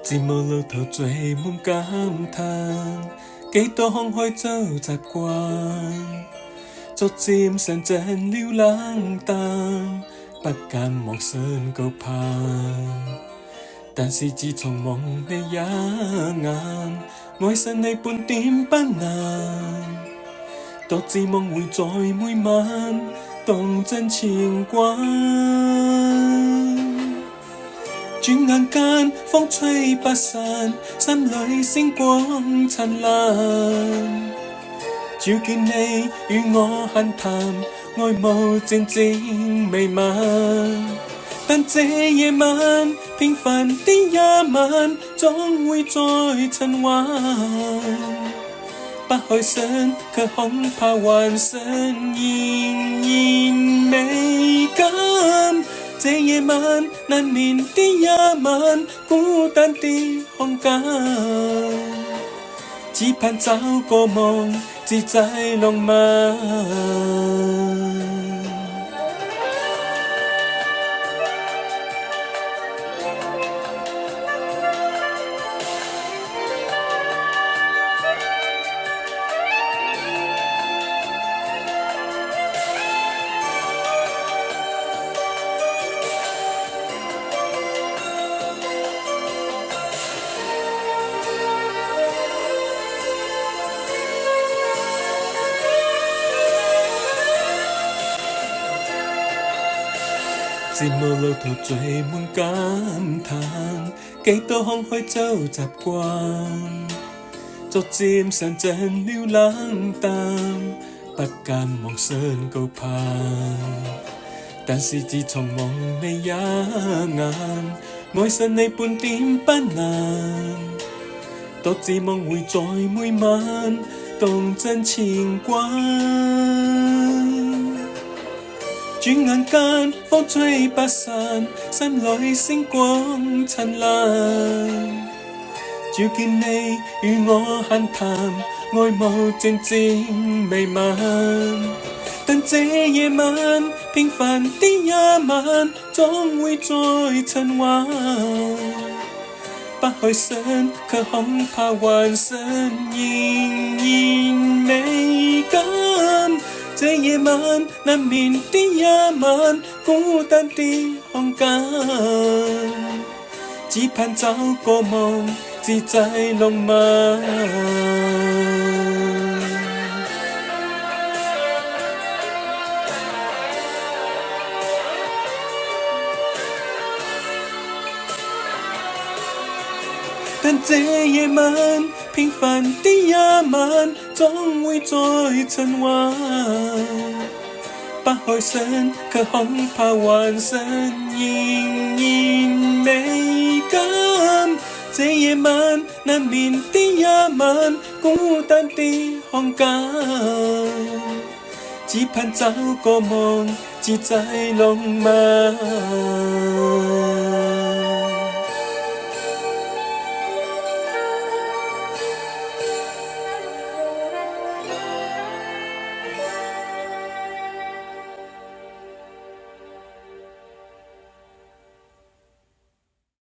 寂寞路途追滿感嘆，幾多空虛做習慣，逐漸上陣了冷淡，不敢望身高攀。但是自從望你一眼，愛上你半點不難，獨自夢回在每晚，動真牽掛。轉眼間，風吹不散，心裏星光燦爛。照見你與我閒談，愛慕靜靜彌漫。但這夜晚，平凡的一晚，總會再循環。不去想，卻恐怕幻想仍然未敢。這夜晚難眠的一晚，孤單的空間，只盼找個夢，自在浪漫。寂寞路途追滿感嘆，幾多空虛做習慣，逐漸上陣了冷淡，不敢望身高攀。但是自從望你一眼，愛上你半點不難，獨自夢回在每晚，動真牽掛。轉眼間，風吹不散，心裏星光燦爛。照見你與我閒談，愛慕靜靜彌漫。但這夜晚，平凡的一晚，總會再循環。不去想，卻恐怕幻想仍然未敢。這夜晚難眠的一晚，孤單的空間，只盼找個夢，自在浪漫。但這夜晚，平凡的一晚，總會再循環。不去想，卻恐怕幻想仍然未敢。這夜晚難眠的一晚，孤單的空間，只盼找個夢，自在浪漫。